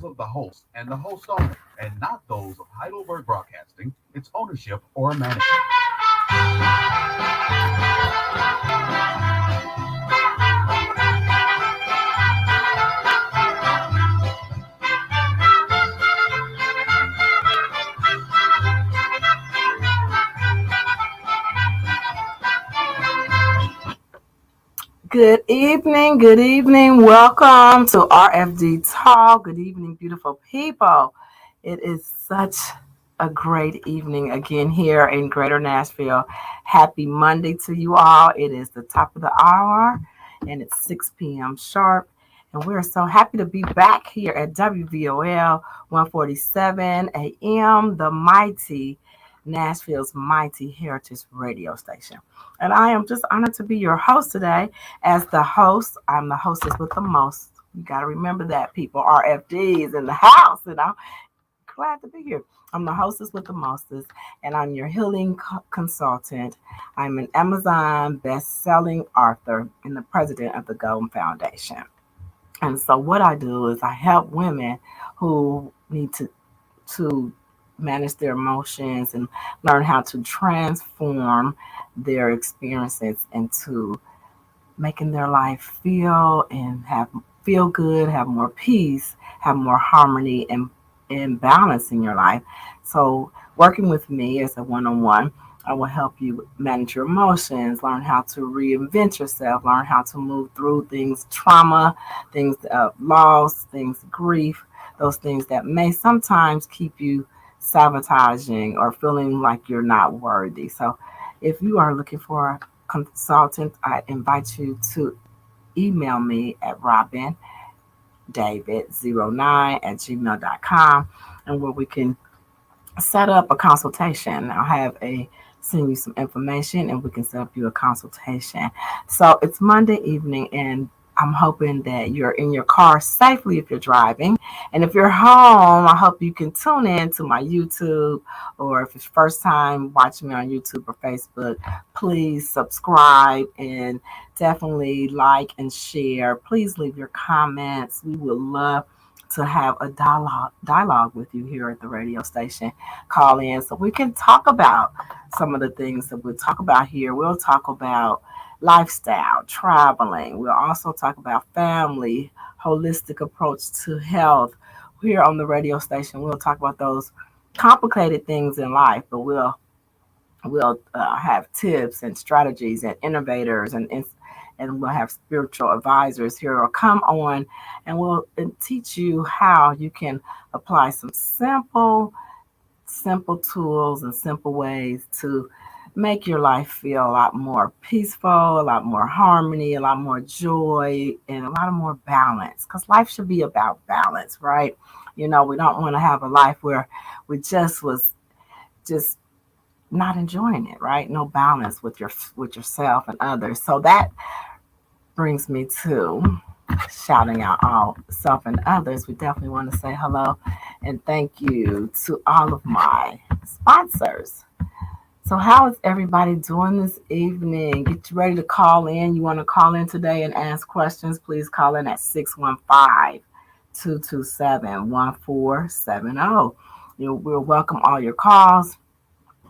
those of the host and the host only, and not those of Heidelberg Broadcasting, its ownership, or management. Good evening, good evening. Welcome to RFD Talk. Good evening, beautiful people. It is such a great evening again here in Greater Nashville. Happy Monday to you all. It is the top of the hour and it's 6 p.m. sharp. And we're so happy to be back here at WVOL 147 AM, the mighty Nashville's mighty heritage radio station. And I am just honored to be your host today. As the host, I'm the hostess with the most. You got to remember that, people. RFDs in the house, and I'm glad to be here. I'm the hostess with the mostest, and I'm your healing consultant. I'm an Amazon best-selling author and the president of the Wvom Foundation. And so what I do is I help women who need to manage their emotions and learn how to transform their experiences into making their life feel good, have more peace, have more harmony and balance in your life. So working with me as a one-on-one, I will help you manage your emotions, learn how to reinvent yourself, learn how to move through things, trauma, things of loss, things grief, those things that may sometimes keep you sabotaging or feeling like you're not worthy. So if you are looking for a consultant, I invite you to email me at robindavid09@gmail.com, and where we can set up a consultation. Send you some information and we can set up you a consultation. So it's Monday evening and I'm hoping that you're in your car safely if you're driving. And if you're home, I hope you can tune in to my YouTube, or if it's first time watching me on YouTube or Facebook, please subscribe and definitely like and share. Please leave your comments. We would love to have a dialogue with you here at the radio station. Call in so we can talk about some of the things that we'll talk about here. We'll talk about lifestyle, traveling. We'll also talk about family, holistic approach to health. Here on the radio station, we'll talk about those complicated things in life, but we'll have tips and strategies and innovators and we'll have spiritual advisors here who'll come on and we'll teach you how you can apply some simple tools and simple ways to make your life feel a lot more peaceful, a lot more harmony, a lot more joy, and a lot of more balance. Because life should be about balance, right? You know, we don't want to have a life where we just not enjoying it, right? No balance with yourself and others. So that brings me to shouting out all self and others. We definitely want to say hello and thank you to all of my sponsors. So how is everybody doing this evening? Get ready to call in. You want to call in today and ask questions, please call in at 615-227-1470. We'll welcome all your calls,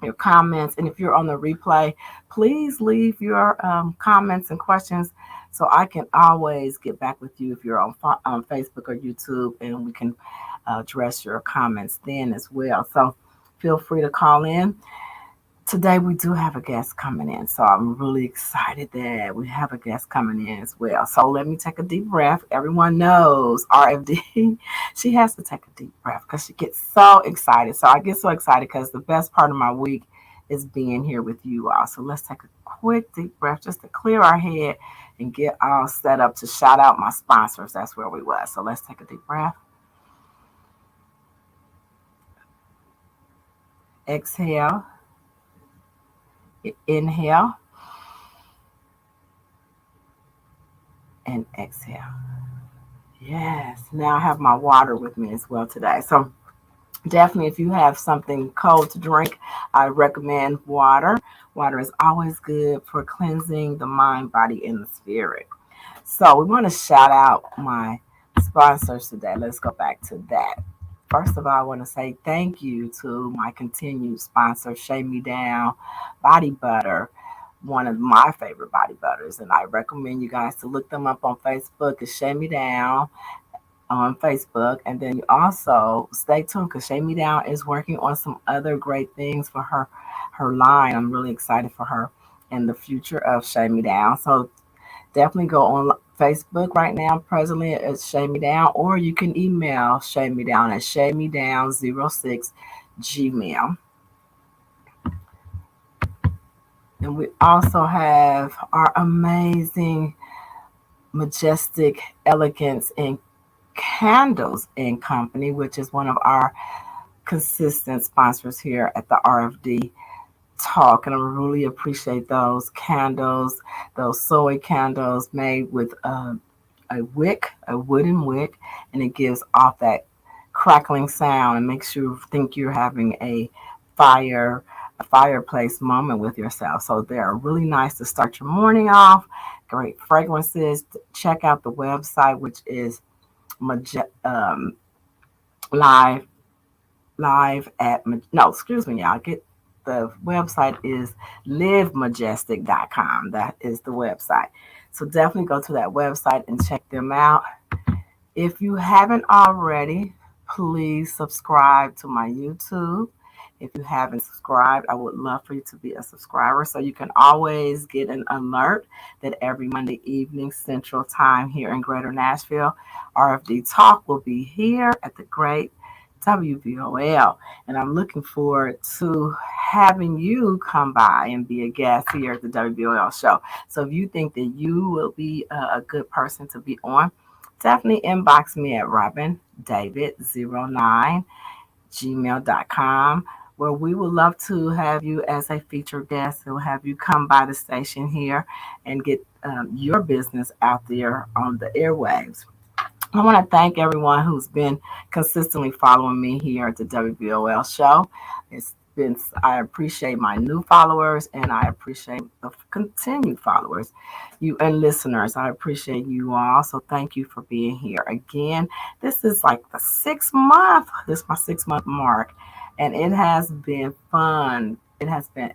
your comments, and if you're on the replay, please leave your comments and questions so I can always get back with you if you're on Facebook or YouTube, and we can address your comments then as well. So feel free to call in. Today we do have a guest coming in, so I'm really excited that we have a guest coming in as well. So let me take a deep breath. Everyone knows RFD, she has to take a deep breath because she gets so excited. So I get so excited because the best part of my week is being here with you all. So let's take a quick deep breath just to clear our head and get all set up to shout out my sponsors. That's where we were. So let's take a deep breath. Exhale. Inhale and exhale. Yes. Now I have my water with me as well today. So definitely if you have something cold to drink, I recommend water. Water is always good for cleansing the mind, body, and the spirit. So we want to shout out my sponsors today. Let's go back to that. First of all, I want to say thank you to my continued sponsor, Shave Me Down Body Butter, one of my favorite body butters. And I recommend you guys to look them up on Facebook. It's Shave Me Down on Facebook. And then you also stay tuned because Shave Me Down is working on some other great things for her line. I'm really excited for her and the future of Shave Me Down. So definitely go on Facebook right now. Presently, it's Shave Me Down, or you can email Shave Me Down at shavemedown06 gmail. And we also have our amazing, majestic elegance in Candles and Company, which is one of our consistent sponsors here at the RFD Talk. And I really appreciate those candles, those soy candles made with a wick, a wooden wick, and it gives off that crackling sound and makes you think you're having fire, a fireplace moment with yourself. So they're really nice to start your morning off. Great fragrances. Check out the website, which is live live at no, excuse me, y'all. Get the website is livemajestic.com. That is the website. So definitely go to that website and check them out. If you haven't already, please subscribe to my YouTube. If you haven't subscribed, I would love for you to be a subscriber so you can always get an alert that every Monday evening Central Time here in Greater Nashville, RFD Talk will be here at the great WVOL. And I'm looking forward to having you come by and be a guest here at the WVOL show. So if you think that you will be a good person to be on, definitely inbox me at ROBINFDAVID09gmail.com, where we would love to have you as a featured guest. We'll have you come by the station here and get your business out there on the airwaves. I want to thank everyone who's been consistently following me here at the WVOL show. I appreciate my new followers and I appreciate the continued followers, you and listeners. I appreciate you all. So thank you for being here again. This is like the 6th month. This is my 6-month mark, and it has been fun. It has been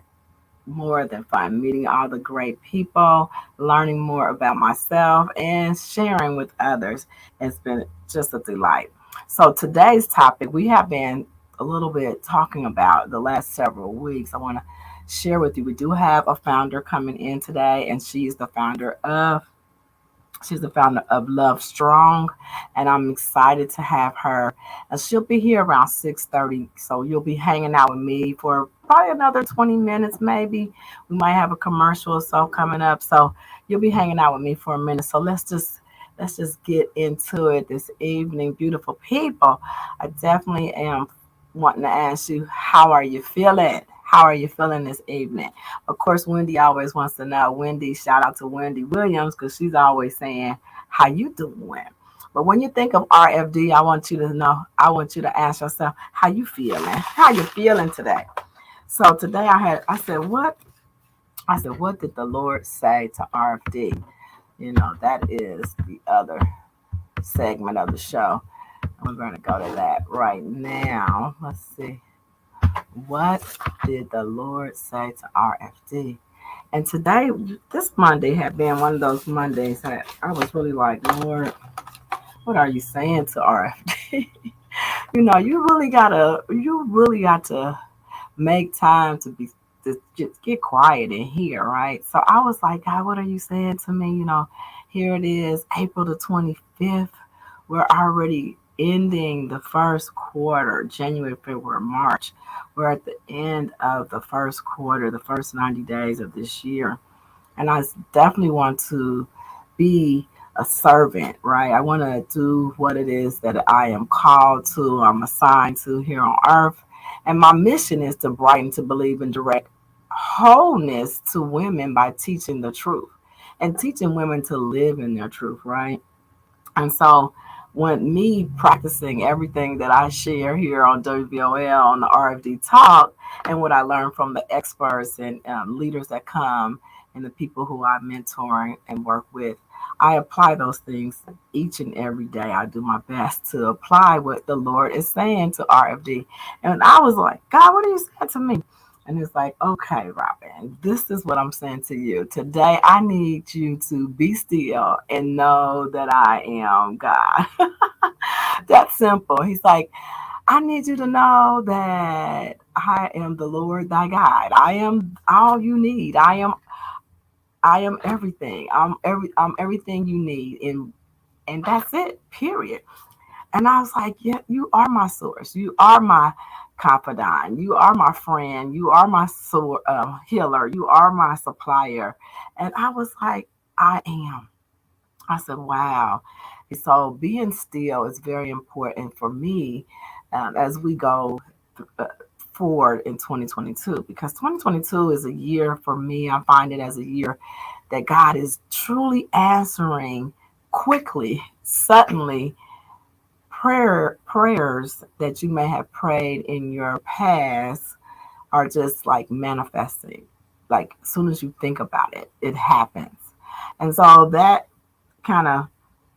more than fun meeting all the great people, learning more about myself, and sharing with others. It's been just a delight. So today's topic, we have been a little bit talking about the last several weeks. I want to share with you. We do have a founder coming in today, and she's the founder of Love Strong, and I'm excited to have her. And she'll be here around 6:30, so you'll be hanging out with me for probably another 20 minutes, maybe. We might have a commercial or so coming up, so you'll be hanging out with me for a minute. So let's just get into it this evening, beautiful people. I definitely am wanting to ask you, how are you feeling? How are you feeling this evening? Of course, Wendy always wants to know. Wendy, shout out to Wendy Williams, because she's always saying, how you doing? But when you think of RFD, I want you to ask yourself, how you feeling? How you feeling today? So today I said, what did the Lord say to RFD? That is the other segment of the show. We're going to go to that right now. Let's see. What did the Lord say to RFD? And today, this Monday had been one of those Mondays that I was really like, Lord, what are you saying to RFD? You really got to make time to just get quiet and hear, right? So I was like, God, what are you saying to me? Here it is, April the 25th. We're already ending the first quarter, January, February, March. We're at the end of the first quarter, the first 90 days of this year. And I definitely want to be a servant, right? I want to do what it is that I am called to, I'm assigned to here on earth. And my mission is to brighten, to believe, and direct wholeness to women by teaching the truth and teaching women to live in their truth, right? And so when me practicing everything that I share here on WVOL, on the RFD Talk, and what I learned from the experts and leaders that come and the people who I mentor and work with, I apply those things each and every day. I do my best to apply what the Lord is saying to RFD. And I was like, God, what are you saying to me? And it's like, okay, Robin, this is what I'm saying to you. Today, I need you to be still and know that I am God. That's simple. He's like, I need you to know that I am the Lord thy God. I am all you need. I am everything. I'm everything you need. And that's it. Period. And I was like, yeah, you are my source. You are my confidant. You are my friend. You are my healer. You are my supplier. And I was like, I am. I said, wow. So being still is very important for me as we go uh, forward in 2022, because 2022 is a year for me. I find it as a year that God is truly answering quickly, suddenly, prayers that you may have prayed in your past are just like manifesting. Like as soon as you think about it, it happens. And so that kind of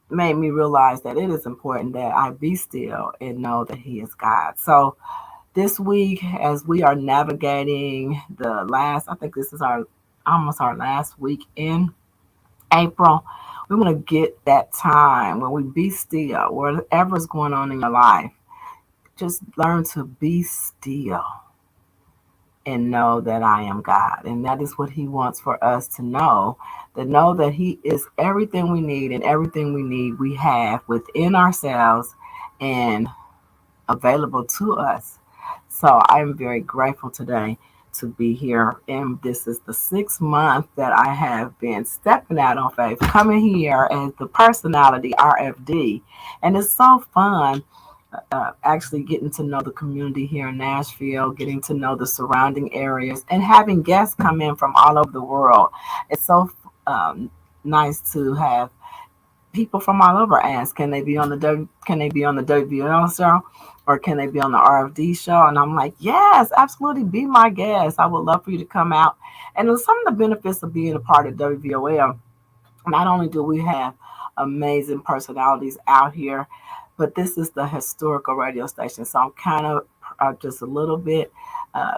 made me realize that it is important that I be still and know that He is God. So this week, as we are navigating I think this is our almost our last week in April, we want to get that time when we be still, whatever's going on in your life. Just learn to be still and know that I am God. And that is what He wants for us to know that He is everything we need, and everything we need we have within ourselves and available to us. So I'm very grateful today to be here. And this is the 6th month that I have been stepping out on faith, coming here as the personality RFD. And it's so fun actually getting to know the community here in Nashville, getting to know the surrounding areas, and having guests come in from all over the world. It's so nice to have people from all over ask, can they be on the WVL show, or can they be on the RFD show? And I'm like, yes, absolutely, be my guest. I would love for you to come out. And some of the benefits of being a part of WVOL, not only do we have amazing personalities out here, but this is the historical radio station. So I'm kind of just a little bit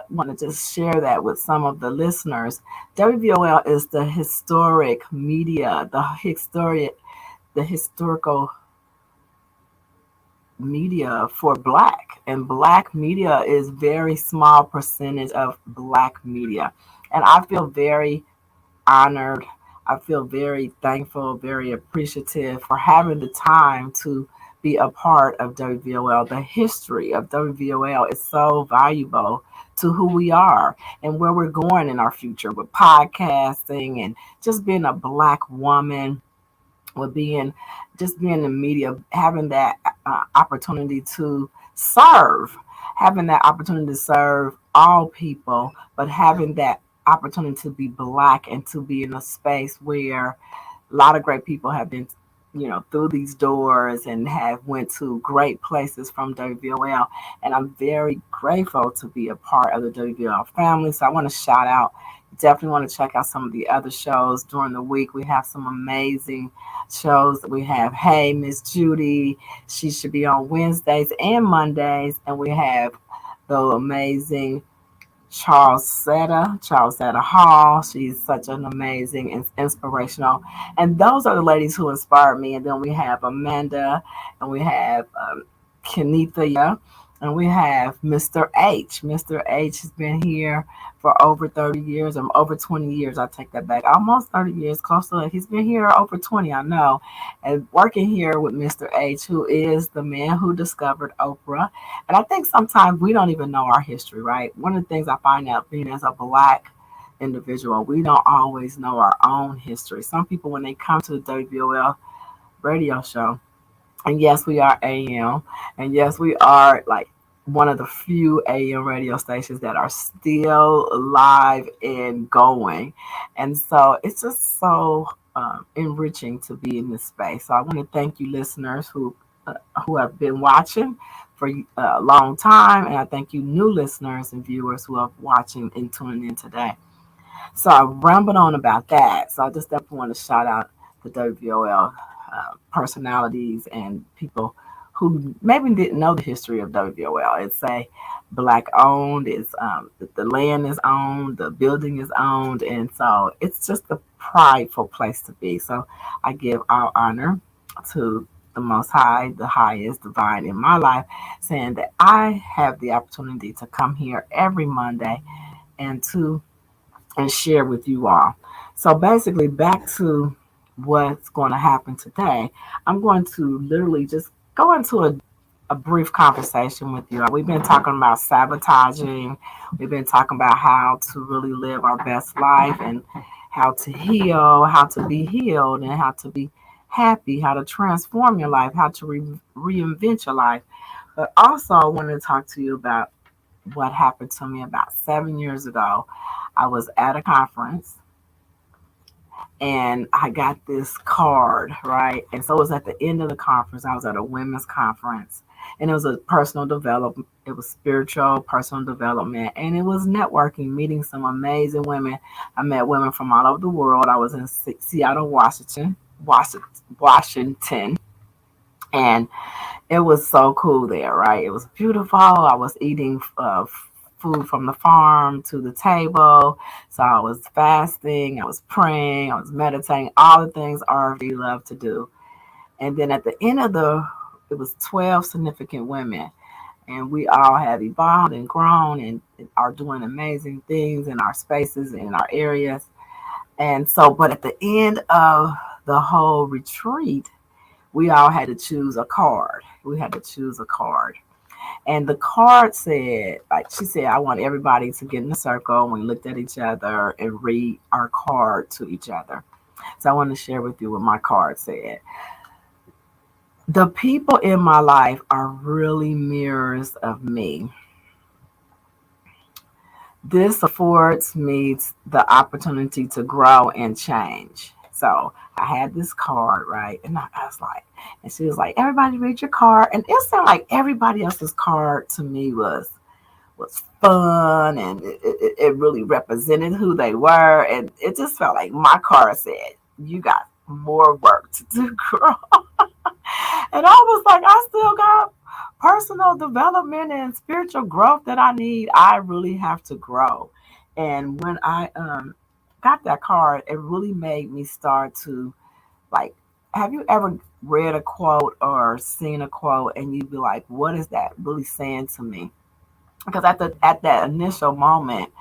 want to just share that with some of the listeners. WVOL is the historic media, the historical media for Black, and Black media is very small percentage of Black media. And I feel very honored. I feel very thankful, very appreciative for having the time to be a part of WVOL. The history of WVOL is so valuable to who we are and where we're going in our future with podcasting and just being a Black woman, with being in the media, having that opportunity to serve, having that opportunity to serve all people, but having that opportunity to be Black and to be in a space where a lot of great people have been, through these doors and have went to great places from WVOL. And I'm very grateful to be a part of the WVOL family. So I want to shout out. Definitely want to check out some of the other shows during the week. We have some amazing shows that we have. Hey, Miss Judy. She should be on Wednesdays and Mondays. And we have the amazing Charles Seta Hall. She's such an amazing and inspirational. And those are the ladies who inspired me. And then we have Amanda, and we have Kenithia, and we have Mr. H. Mr. H has been here for over 30 years, or over 20 years. I take that back. Almost 30 years, close to it. He's been here over 20, I know. And working here with Mr. H, who is the man who discovered Oprah. And I think sometimes we don't even know our history, right? One of the things I find out being as a Black individual, we don't always know our own history. Some people, when they come to the WVOL radio show, and yes, we are AM, and yes, we are like one of the few AM radio stations that are still alive and going. And so it's just so enriching to be in this space. So I want to thank you, listeners who have been watching for a long time, and I thank you, new listeners and viewers who are watching and tuning in today. So I rambled on about that. So I just definitely want to shout out the WVOL personalities and people who maybe didn't know the history of WVOL. It's a black owned. It's the land is owned, the building is owned, and so it's just a prideful place to be. So I give all honor to the Most High, the highest divine in my life, saying that I have the opportunity to come here every Monday and share with you all. So basically, back to what's going to happen today. I'm going to literally just go into a brief conversation with you. We've been talking about sabotaging. We've been talking about how to really live our best life and how to heal, how to be healed, and how to be happy, how to transform your life, how to reinvent your life. But also, I want to talk to you about what happened to me about 7 years ago. I was at a conference and I got this card, right? And so it was at the end of the conference. I was at a women's conference and it was a personal development. It was spiritual, personal development, and it was networking, meeting some amazing women. I met women from all over the world. I was in Seattle, Washington, and it was so cool there, right? It was beautiful. I was eating food from the farm to the table. So I was fasting, I was praying, I was meditating, all the things RFD love to do. And then at the end of it was 12 significant women. And we all have evolved and grown and are doing amazing things in our spaces, in our areas. And so, but at the end of the whole retreat, we all had to choose a card. We had to choose a card. And the card said, like she said, I want everybody to get in a circle. And we looked at each other and read our card to each other. So I want to share with you what my card said. The people in my life are really mirrors of me. This affords me the opportunity to grow and change. So I had this card, right? And I was like, and she was like, everybody read your card. And it sounded like everybody else's card to me was fun and it really represented who they were. And it just felt like my card said, you got more work to do, girl. And I was like, I still got personal development and spiritual growth that I need. I really have to grow. And when I got that card, it really made me start to like, have you ever read a quote or seen a quote and you'd be like, what is that really saying to me? Because at that initial moment,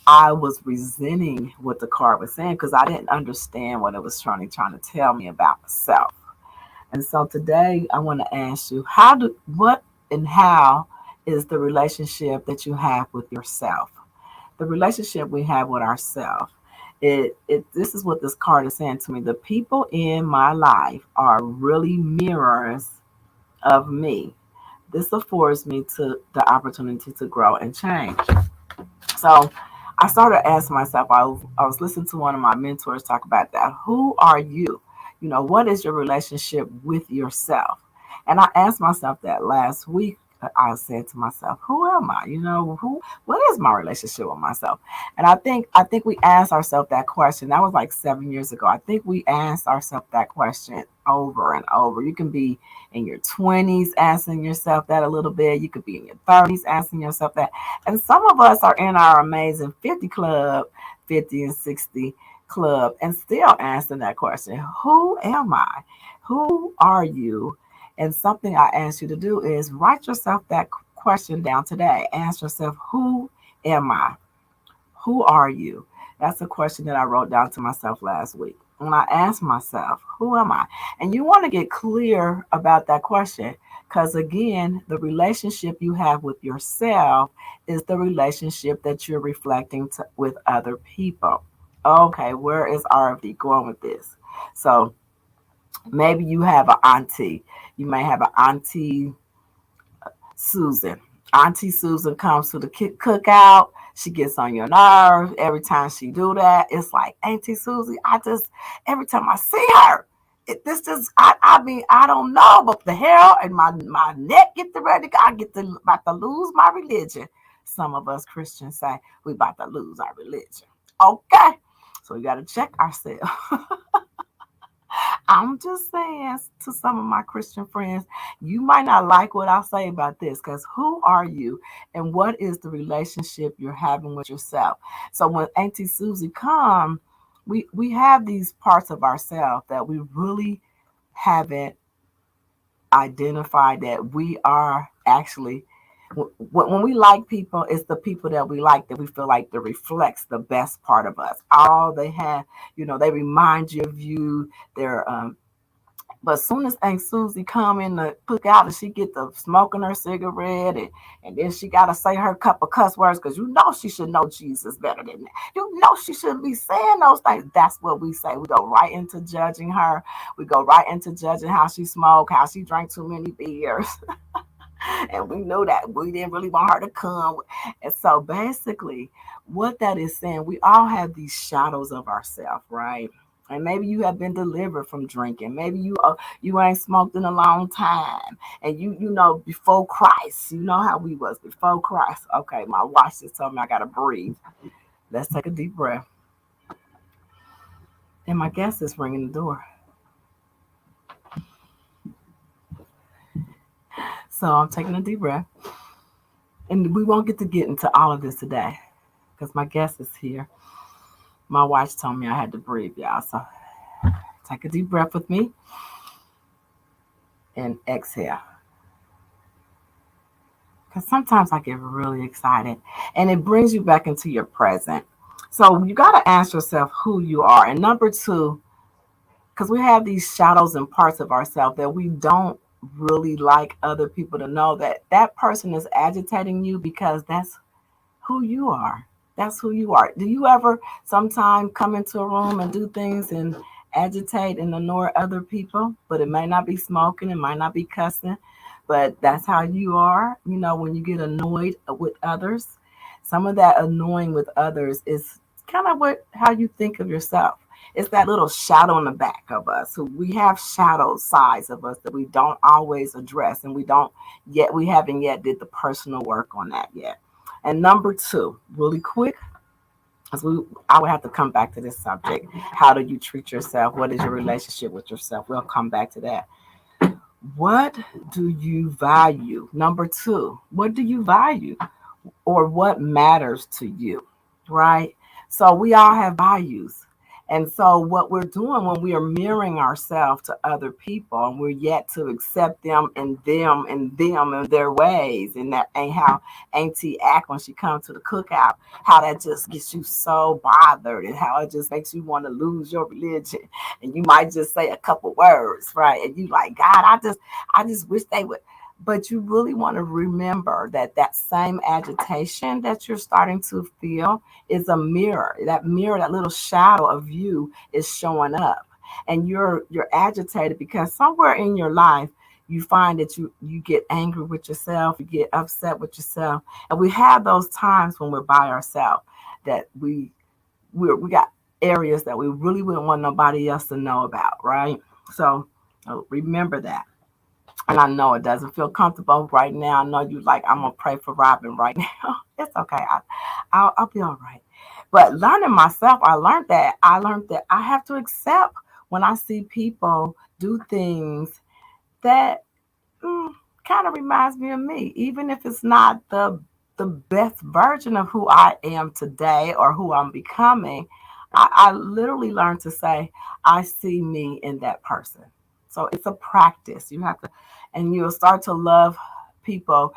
I was resenting what the card was saying because I didn't understand what it was trying to tell me about myself. And so today I want to ask you, what and how is the relationship that you have with yourself? The relationship we have with ourselves. This is what this card is saying to me. The people in my life are really mirrors of me. This affords me the opportunity to grow and change. So I started asking myself, I was listening to one of my mentors talk about that. Who are you? What is your relationship with yourself? And I asked myself that last week. I said to myself, who am I? What is my relationship with myself? And I think we asked ourselves that question. That was like 7 years ago. I think we asked ourselves that question over and over. You can be in your 20s asking yourself that a little bit. You could be in your 30s asking yourself that. And some of us are in our amazing 50 club, 50 and 60 club, and still asking that question. Who am I? Who are you? And something I ask you to do is write yourself that question down today. Ask yourself, who am I? Who are you? That's a question that I wrote down to myself last week. When I asked myself, who am I? And you want to get clear about that question because, again, the relationship you have with yourself is the relationship that you're reflecting with other people. Okay, where is RFD going with this? So maybe you have an auntie. You may have an auntie Susan. Auntie Susan comes to the cookout. She gets on your nerves every time she do that. It's like, Auntie Susie, every time I see her, I don't know, but the hair and my neck get ready. About to lose my religion. Some of us Christians say we about to lose our religion. Okay, so we got to check ourselves. I'm just saying to some of my Christian friends, you might not like what I say about this because who are you and what is the relationship you're having with yourself? So when Auntie Susie come, we have these parts of ourselves that we really haven't identified that we are actually when we like people, it's the people that we like that we feel like that reflects the best part of us. All they have, they remind you of you. They're but as soon as Aunt Susie come in the cookout and she get to smoking her cigarette and then she got to say her couple cuss words because she should know Jesus better than that. She shouldn't be saying those things. That's what we say. We go right into judging her. We go right into judging how she smoked, how she drank too many beers. And we know that we didn't really want her to come. And so basically, what that is saying, we all have these shadows of ourselves, right? And maybe you have been delivered from drinking. Maybe you ain't smoked in a long time, and before Christ, you know how we was before Christ. Okay, my watch just told me I gotta breathe. Let's take a deep breath. And my guest is ringing the door. So I'm taking a deep breath. And we won't get into all of this today because my guest is here. My watch told me I had to breathe, y'all. So take a deep breath with me and exhale. Because sometimes I get really excited and it brings you back into your present. So you got to ask yourself who you are. And number two, because we have these shadows and parts of ourselves that we don't really like other people to know that person is agitating you because that's who you are. That's who you are. Do you ever sometime come into a room and do things and agitate and annoy other people? But it may not be smoking, it might not be cussing, but that's how you are. When you get annoyed with others, some of that annoying with others is kind of how you think of yourself. It's that little shadow in the back of us who we have shadow sides of us that we don't always address, and we haven't yet did the personal work on that yet. And number two, really quick, because I would have to come back to this subject. How do you treat yourself? What is your relationship with yourself? We'll come back to that. What do you value? Number two, what do you value? Or what matters to you, right? So we all have values. And so what we're doing when we are mirroring ourselves to other people and we're yet to accept them and their ways, and that ain't how Auntie act when she comes to the cookout, how that just gets you so bothered and how it just makes you want to lose your religion. And you might just say a couple words, right? And you like, God, I just wish they would. But you really want to remember that same agitation that you're starting to feel is a mirror. That mirror, that little shadow of you is showing up. And you're agitated because somewhere in your life, you find that you get angry with yourself, you get upset with yourself. And we have those times when we're by ourselves that we got areas that we really wouldn't want nobody else to know about, right? So remember that. And I know it doesn't feel comfortable right now. I know you like, I'm going to pray for Robin right now. It's okay. I'll be all right. But learning myself, I learned that I have to accept when I see people do things that kind of reminds me of me, even if it's not the best version of who I am today or who I'm becoming. I literally learned to say, I see me in that person. So it's a practice. You have to, and you'll start to love people,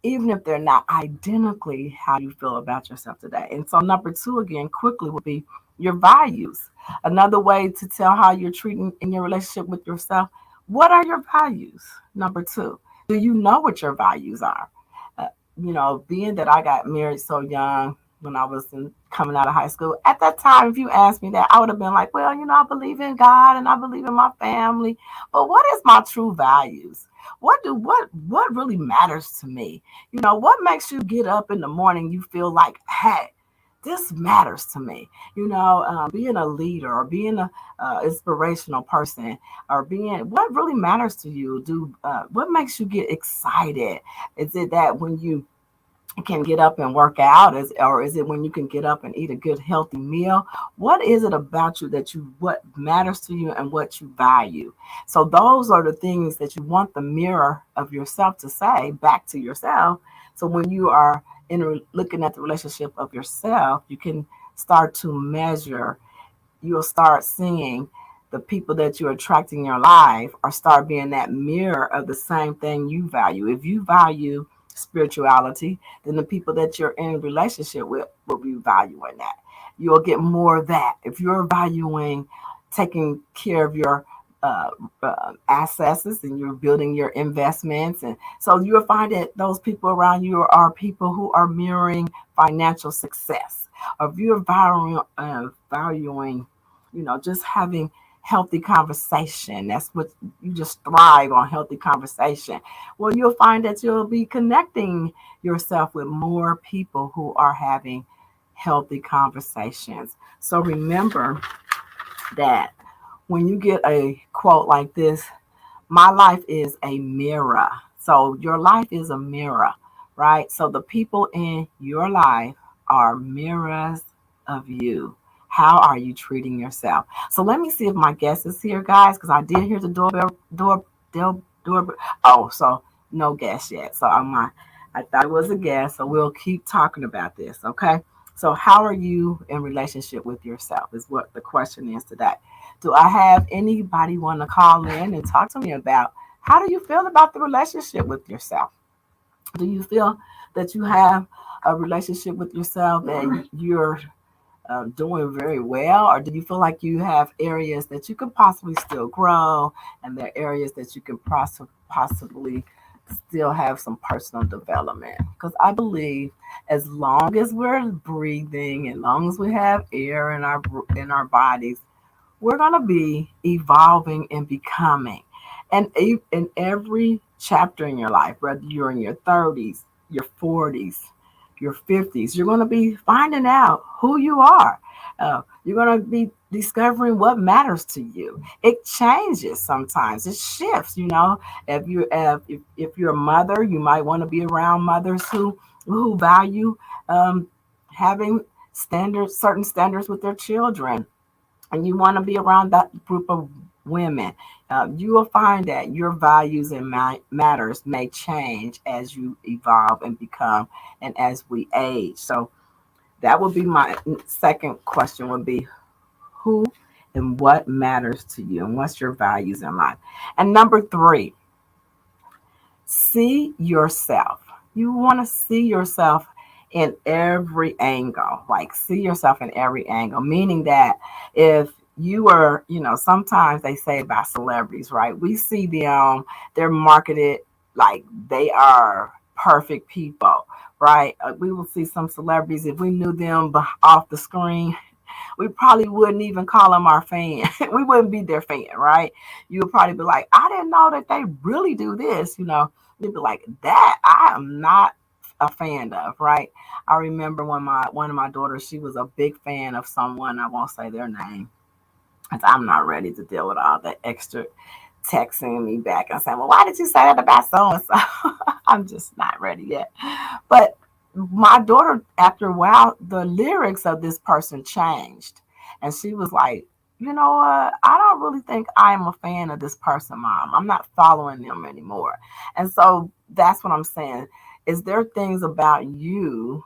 even if they're not identically how you feel about yourself today. And so number two, again, quickly, would be your values. Another way to tell how you're treating in your relationship with yourself. What are your values? Number two, do you know what your values are? Being that I got married so young when I was coming out of high school, at that time, if you asked me that, I would have been like, well, I believe in God and I believe in my family. But what is my true values? What really matters to me? What makes you get up in the morning? You feel like, hey, this matters to me. Being a leader or being a inspirational person or being what really matters to you. What makes you get excited? Is it that when you can get up and work out, or is it when you can get up and eat a good healthy meal? What is it about you what matters to you and what you value? So those are the things that you want the mirror of yourself to say back to yourself. So when you are looking at the relationship of yourself, you can start to measure. You'll start seeing the people that you're attracting in your life, or start being that mirror of the same thing you value. If you value spirituality, then the people that you're in relationship with will be valuing that. You'll get more of that. If you're valuing taking care of your assets, and you're building your investments, and so you'll find that those people around you are people who are mirroring financial success. Or if you're valuing, just having healthy conversation. That's what you just thrive on, healthy conversation. Well, you'll find that you'll be connecting yourself with more people who are having healthy conversations. So remember that when you get a quote like this, my life is a mirror. So your life is a mirror, right? So the people in your life are mirrors of you. How are you treating yourself? So let me see if my guest is here, guys, because I did hear the doorbell. Oh, so no guest yet. So I thought it was a guest. So we'll keep talking about this, okay? So how are you in relationship with yourself is what the question is today. Do I have anybody want to call in and talk to me about how do you feel about the relationship with yourself? Do you feel that you have a relationship with yourself that you're doing very well, or do you feel like you have areas that you could possibly still grow, and there are areas that you can possibly still have some personal development? Because I believe as long as we're breathing, as long as we have air in our bodies, we're going to be evolving and becoming. And in every chapter in your life, whether you're in your 30s, your 40s, your 50s, you're going to be finding out who you are. You're going to be discovering what matters to you. It changes sometimes. It shifts. If you're a mother, you might want to be around mothers who value having certain standards with their children, and you want to be around that group of women. You will find that your values and matters may change as you evolve and become, and as we age. So that would be my second question, would be who and what matters to you, and what's your values in life. And number three, see yourself. You want to see yourself in every angle, like see yourself in every angle, meaning that if you were, sometimes they say about celebrities, right? We see them, they're marketed like they are perfect people, right? We will see some celebrities, if we knew them off the screen, we probably wouldn't even call them our fan. We wouldn't be their fan, right? You would probably be like, I didn't know that they really do this, You'd be like, that I am not a fan of, right? I remember when one of my daughters, she was a big fan of someone, I won't say their name, because I'm not ready to deal with all the extra texting me back and saying, well, why did you say that about so and so? I'm just not ready yet. But my daughter, after a while, the lyrics of this person changed. And she was like, you know what? I don't really think I'm a fan of this person, Mom. I'm not following them anymore. And so that's what I'm saying. Is there things about you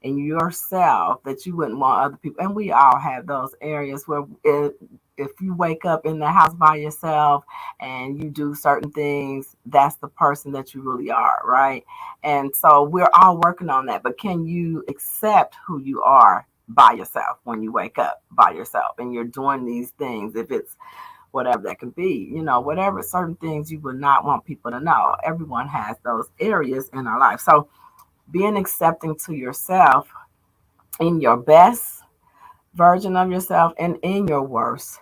and yourself that you wouldn't want other people? And we all have those areas where if you wake up in the house by yourself and you do certain things, that's the person that you really are, right? And so we're all working on that. But can you accept who you are by yourself when you wake up by yourself and you're doing these things? If it's whatever that can be, whatever certain things you would not want people to know. Everyone has those areas in our life. So being accepting to yourself in your best version of yourself and in your worst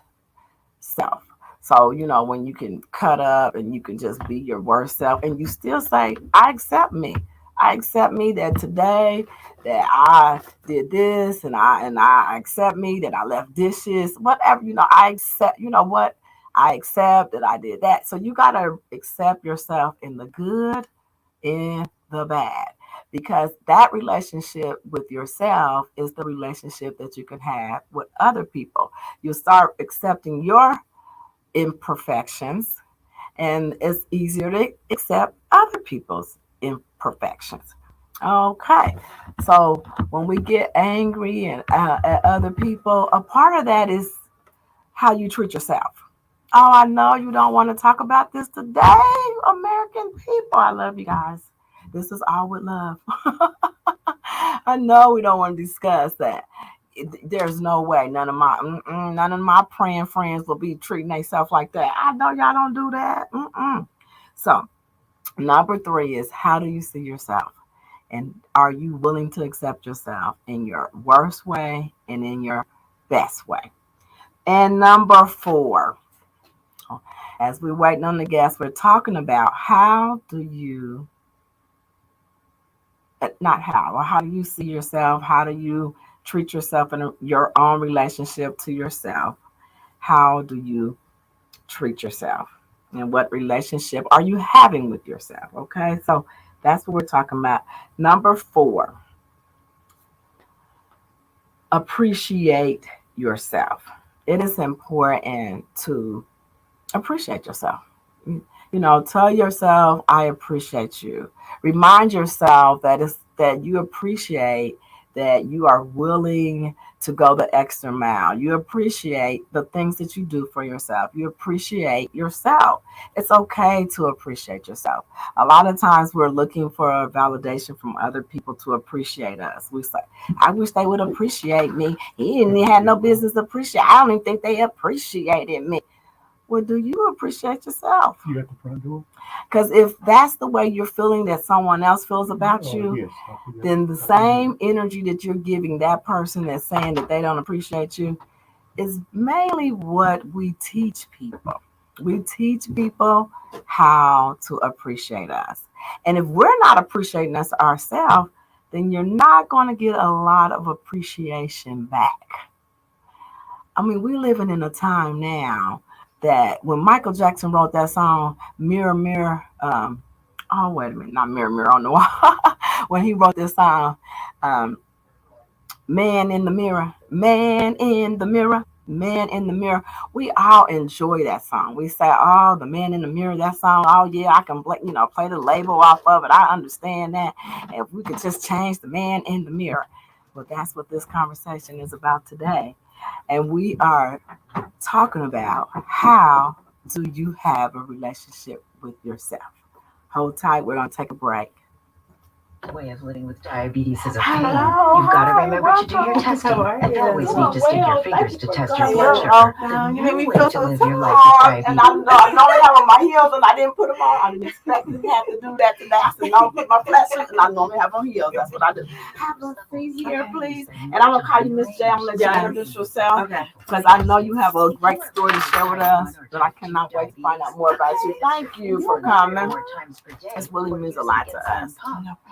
self. So, when you can cut up and you can just be your worst self and you still say, I accept me. I accept me that today that I did this, and I accept me that I left dishes, whatever, I accept, what? I accept that I did that. So you got to accept yourself in the good, in the bad. because that relationship with yourself is the relationship that you can have with other people. You start accepting your imperfections, and it's easier to accept other people's imperfections. Okay, so when we get angry and at other people, a part of that is how you treat yourself. Oh, I know you don't want to talk about this today, American people. I love you guys. This is all with love. I know we don't want to discuss that. There's no way none of my praying friends will be treating themselves like that. I know y'all don't do that. So, number 3 is, how do you see yourself? And are you willing to accept yourself in your worst way and in your best way? And number 4, as we're waiting on the guests, we're talking about how do you see yourself? How do you treat yourself in your own relationship to yourself? How do you treat yourself? And what relationship are you having with yourself? Okay, so that's what we're talking about. Number 4, appreciate yourself. It is important to appreciate yourself. Tell yourself, I appreciate you. Remind yourself that you appreciate that you are willing to go the extra mile. You appreciate the things that you do for yourself. You appreciate yourself. It's okay to appreciate yourself. A lot of times we're looking for a validation from other people to appreciate us. We say, I wish they would appreciate me. He didn't have no business appreciate. I don't even think they appreciated me. Well, do you appreciate yourself? You at the front door? Because if that's the way you're feeling that someone else feels about you, yes. then the same energy that you're giving that person that's saying that they don't appreciate you is mainly what we teach people. We teach people how to appreciate us. And if we're not appreciating us ourselves, then you're not going to get a lot of appreciation back. I mean, we're living in a time now that when Michael Jackson wrote that song, Mirror, Mirror, wait a minute, not Mirror, Mirror on the Wall. When he wrote this song, Man in the Mirror, Man in the Mirror, Man in the Mirror. We all enjoy that song. We say, oh, the Man in the Mirror, that song, oh yeah, I can play the label off of it. I understand that. And if we could just change the Man in the Mirror. Well, that's what this conversation is about today. And we are talking about how do you have a relationship with yourself. Hold tight. We're going to take a break. Way of living with diabetes is a pain. You've got to remember to do your testing and always need to stick your fingers to test your blood sugar. You make me way feel to so live your life with tired, and I normally have on my heels, and I didn't put them on. I didn't expect to have to do that today. I said, no, put my flat shoes, and I normally have on heels. That's what I do. Have those things here, please. And I'm going to call you Miss J. I'm going to let you introduce yourself. Okay. Because I know you have a great story to share with us, but I cannot wait to find out more about you. Thank you for coming. This really means a lot to us.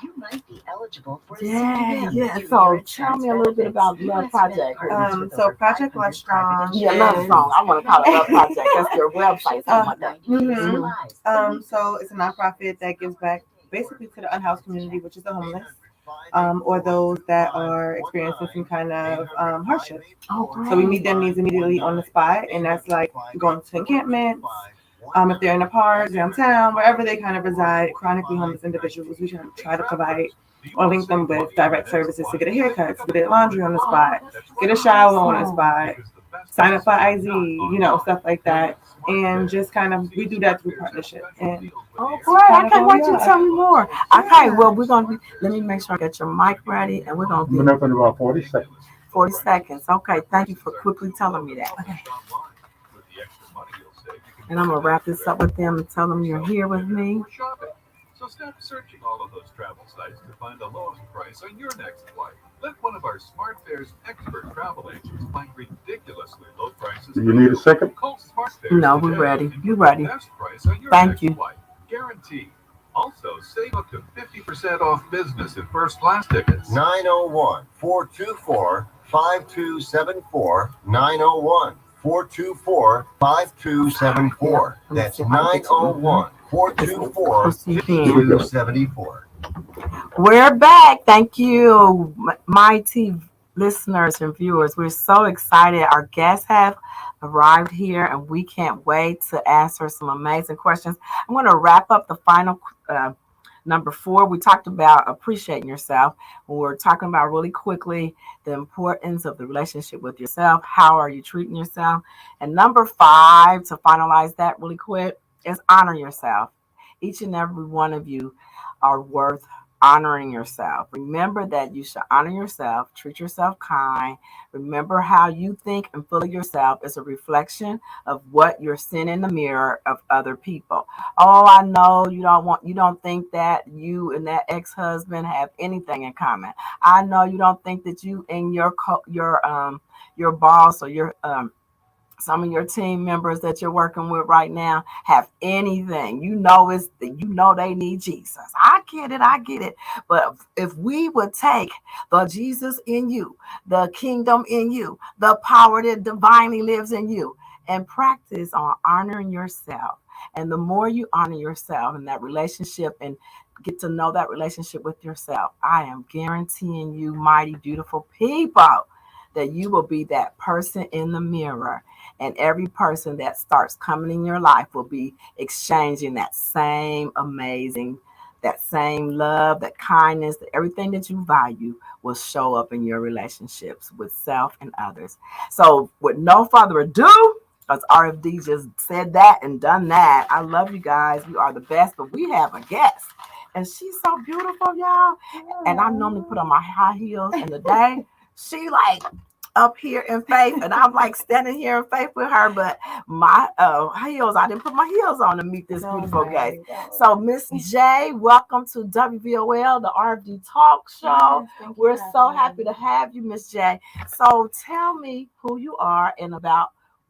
You might be eligible for Yeah. So tell me a little bit about Love Project. So Project Love Strong. Yeah, Love Strong. I want to call it Love Project. That's your website. So it's a nonprofit that gives back basically to the unhoused community, which is the homeless, or those that are experiencing some kind of hardship. So we meet their needs immediately on the spot, and that's like going to encampments. If they're in a park, downtown, wherever they kind of reside, chronically homeless individuals, we try to provide or link them with direct services to get a haircut, to get their laundry on the spot, get a shower on the spot, sign up for IZ, stuff like that. And just kind of, we do that through partnership. And great. I can't wait to tell me more. Okay, well, let me make sure I get your mic ready, and we're going to be up in about 40 seconds. 40 seconds. Okay, thank you for quickly telling me that. Okay. And I'm going to wrap this up with them and tell them you're here with me. So stop searching all of those travel sites to find the lowest price on your next flight. Let one of our SmartFares expert travel agents find ridiculously low prices. Do you need a second? Call SmartFares. No, we're ready. You're ready. Best price on your Thank next you. Flight. Guaranteed. Also, save up to 50% off business and first class tickets. 901-424-5274. 901-424-5274. That's 901-424-5274. We're back. Thank you, mighty listeners and viewers. We're so excited. Our guests have arrived here, and we can't wait to answer some amazing questions. I'm going to wrap up the final number 4. We talked about appreciating yourself. We're talking about really quickly the importance of the relationship with yourself. How are you treating yourself? And number 5, to finalize that really quick, is honor yourself. Each and every one of you are worth honoring yourself. Remember that you should honor yourself, treat yourself kind. Remember how you think and feel of yourself is a reflection of what you're seeing in the mirror of other people. Oh, I know you don't think that you and that ex-husband have anything in common. I know you don't think that you and your boss or your some of your team members that you're working with right now have anything. You know they need Jesus. I get it. But if we would take the Jesus in you, the kingdom in you, the power that divinely lives in you, and practice on honoring yourself. And the more you honor yourself in that relationship and get to know that relationship with yourself, I am guaranteeing you, mighty, beautiful people, that you will be that person in the mirror. And every person that starts coming in your life will be exchanging that same amazing, that same love, that kindness, that everything that you value will show up in your relationships with self and others. So with no further ado, because RFD just said that and done that, I love you guys. You are the best, but we have a guest. And she's so beautiful, y'all. And I normally put on my high heels in the day. She like up here in faith, and I'm like standing here in faith with her, but my heels, I didn't put my heels on to meet this beautiful guest. So Miss J, welcome to WVOL, the RFD Talk Show. Yes, We're so happy to have you, Miss J. So tell me who you are and about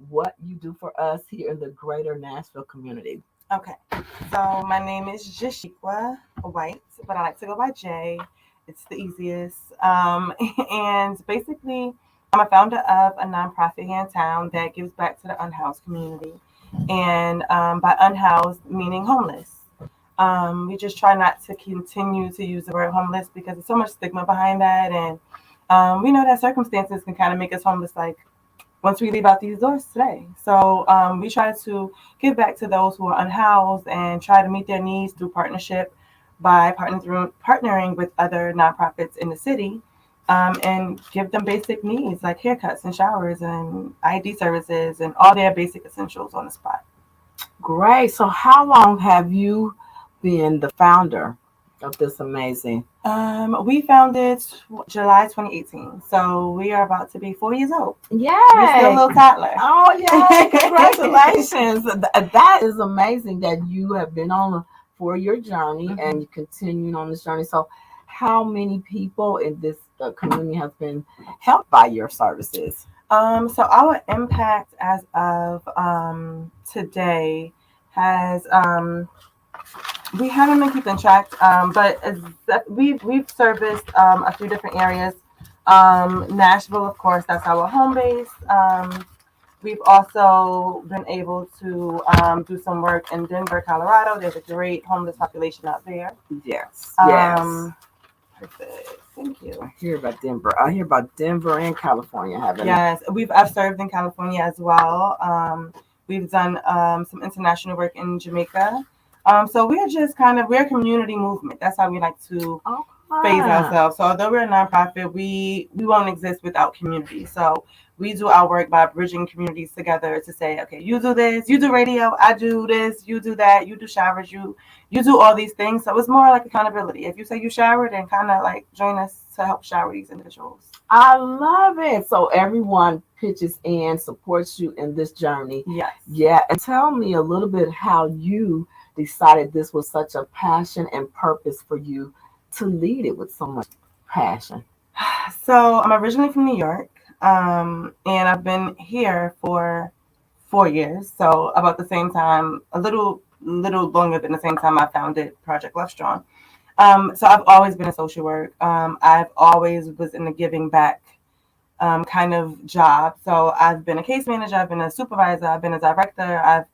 what you do for us here in the greater Nashville community. Okay, so my name is Jeshique White, but I like to go by J. It's the easiest. And basically, I'm a founder of a nonprofit here in town that gives back to the unhoused community. And by unhoused, meaning homeless. We just try not to continue to use the word homeless because there's so much stigma behind that. And we know that circumstances can kind of make us homeless, like once we leave out these doors today. So we try to give back to those who are unhoused and try to meet their needs through partnership by partnering with other nonprofits in the city. And give them basic needs like haircuts and showers and ID services and all their basic essentials on the spot. Great. So how long have you been the founder of this amazing? We founded July 2018. So we are about to be 4 years old. Yeah. We're still a little toddler. Oh, yeah. Congratulations. That is amazing that you have been on for your journey and you continue on this journey. So how many people in this community have been helped by your services? So our impact as of today has we haven't been keeping track, but we've serviced a few different areas. Nashville, of course, that's our home base. We've also been able to do some work in Denver, Colorado. There's a great homeless population out there. Yes. Perfect. Thank you. I hear about Denver and California having. Yes, I've served in California as well. We've done some international work in Jamaica. So we're just we're a community movement. That's how we like to phase ourselves. So although we're a nonprofit, we won't exist without community. So we do our work by bridging communities together to say, okay, you do this, you do radio, I do this, you do that, you do showers, you do all these things. So it's more like accountability. If you say you shower, then kind of like join us to help shower these individuals. I love it. So everyone pitches in, supports you in this journey. Yes. Yeah. And tell me a little bit how you decided this was such a passion and purpose for you to lead it with so much passion. So I'm originally from New York. And I've been here for 4 years. So about the same time, a little longer than the same time I founded Project Love Strong. So I've always been in social work. I've always was in the giving back kind of job. So I've been a case manager, I've been a supervisor, I've been a director, I've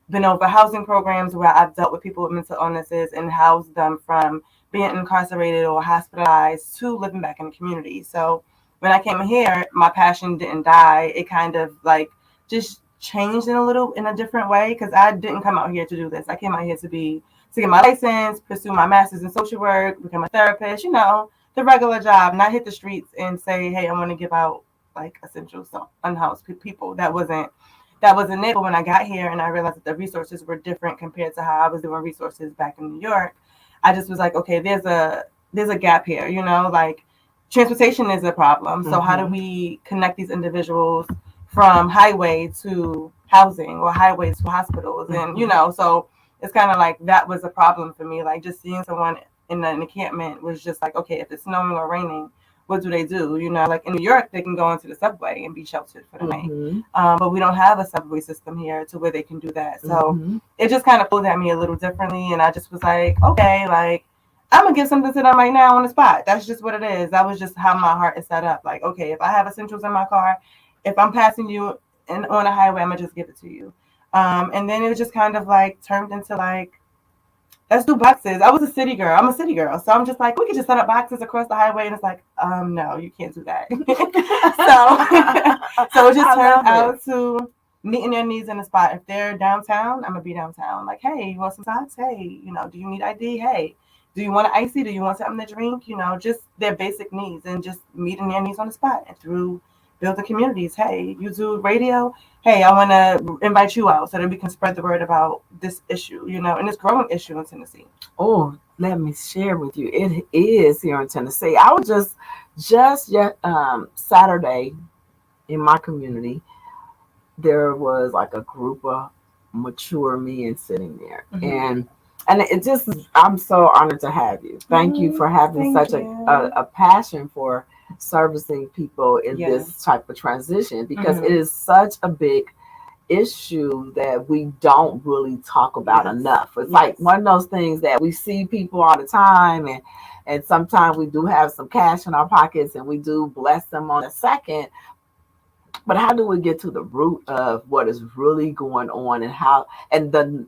been over housing programs where I've dealt with people with mental illnesses and housed them from being incarcerated or hospitalized to living back in the community. So when I came here, my passion didn't die. It kind of like just changed in a different way, because I didn't come out here to do this. I came out here to get my license, pursue my master's in social work, become a therapist, the regular job, not hit the streets and say, hey, I want to give out like essentials to unhoused people. That wasn't it. But when I got here and I realized that the resources were different compared to how I was doing resources back in New York, I just was like, okay, there's a gap here, like transportation is a problem. So how do we connect these individuals from highway to housing or highway to hospitals? And, so it's kind of like that was a problem for me. Like just seeing someone in an encampment was just like, okay, if it's snowing or raining, what do they do? Like in New York, they can go into the subway and be sheltered for the night. But we don't have a subway system here to where they can do that. So it just kind of pulled at me a little differently. And I just was like, okay, like I'm going to give something to them right now on the spot. That's just what it is. That was just how my heart is set up. Like, okay, if I have essentials in my car, if I'm passing you on a highway, I'm going to just give it to you. And then it was just kind of like turned into like, let's do boxes. I was a city girl. I'm a city girl. So I'm just like, we could just set up boxes across the highway. And it's like, no, you can't do that. so it just turned out to meeting their needs in the spot. If they're downtown, I'm going to be downtown. Like, hey, you want some socks? Hey, do you need ID? Hey, do you want an icy? Do you want something to drink? Just their basic needs and just meeting their needs on the spot. And through building communities. Hey, you do radio? Hey, I want to invite you out so that we can spread the word about this issue, and this growing issue in Tennessee. Oh, let me share with you. It is here in Tennessee. I was just Saturday in my community, there was like a group of mature men sitting there. And it just, I'm so honored to have you. Thank you for having such a passion for servicing people in this type of transition, because it is such a big issue that we don't really talk about enough. It's like one of those things that we see people all the time, and sometimes we do have some cash in our pockets and we do bless them on a second. But how do we get to the root of what is really going on, and how, and the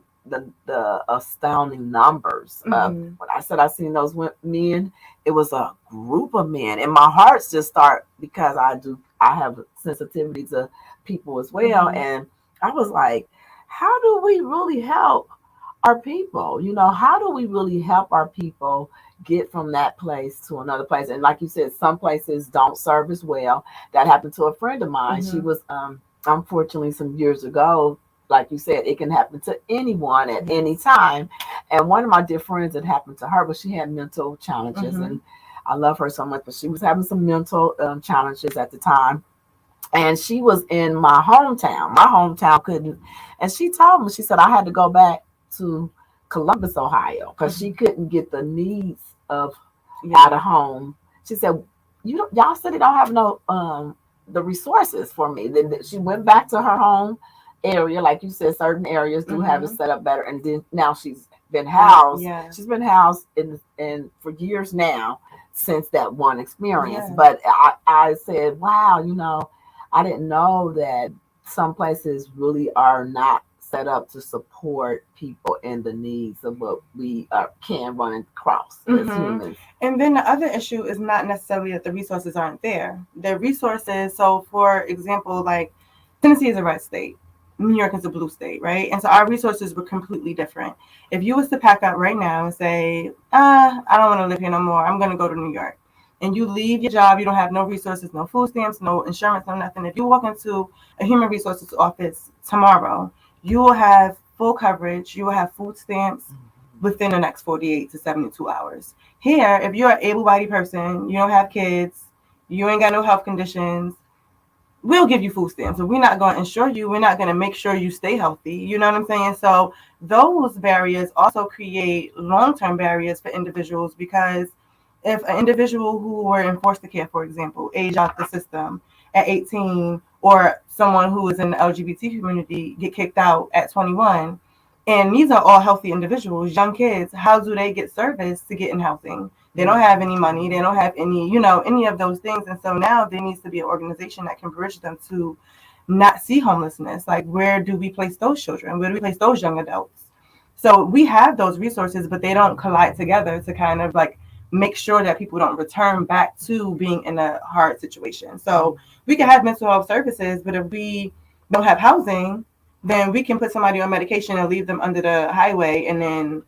astounding numbers of, when I said I seen those men, it was a group of men, and my hearts just start, because I have sensitivity to people as well. And I was like, how do we really help our people? How do we really help our people get from that place to another place? And like you said, some places don't serve as well. That happened to a friend of mine. She was unfortunately some years ago. Like you said, it can happen to anyone at any time. And one of my dear friends, it happened to her, but she had mental challenges. And I love her so much, but she was having some mental challenges at the time. And she was in my hometown. My hometown couldn't. And she told me, she said, I had to go back to Columbus, Ohio, because she couldn't get the needs of out of home. She said, y'all city don't have no the resources for me. Then she went back to her home area. Like you said, certain areas do have it set up better. And then now she's been housed. She's been housed in for years now since that one experience. But I said, wow, I didn't know that some places really are not set up to support people in the needs of what we can run across as humans. And then the other issue is not necessarily that the resources aren't there. The resources, so for example, like Tennessee is a red state. New York is a blue state, right? And so our resources were completely different. If you was to pack up right now and say, I don't want to live here no more, I'm going to go to New York. And you leave your job, you don't have no resources, no food stamps, no insurance, no nothing. If you walk into a human resources office tomorrow, you will have full coverage, you will have food stamps within the next 48 to 72 hours. Here, if you're an able-bodied person, you don't have kids, you ain't got no health conditions, we'll give you food stamps. So we're not going to insure you. We're not going to make sure you stay healthy. You know what I'm saying? So those barriers also create long-term barriers for individuals, because if an individual who were in foster care, for example, age out the system at 18, or someone who is in the LGBT community get kicked out at 21, and these are all healthy individuals, young kids, how do they get service to get in housing? They don't have any money. They don't have any, any of those things. And so now there needs to be an organization that can bridge them to not see homelessness. Like, where do we place those children? Where do we place those young adults? So we have those resources, but they don't collide together to kind of like make sure that people don't return back to being in a hard situation. So we can have mental health services, but if we don't have housing, then we can put somebody on medication and leave them under the highway and then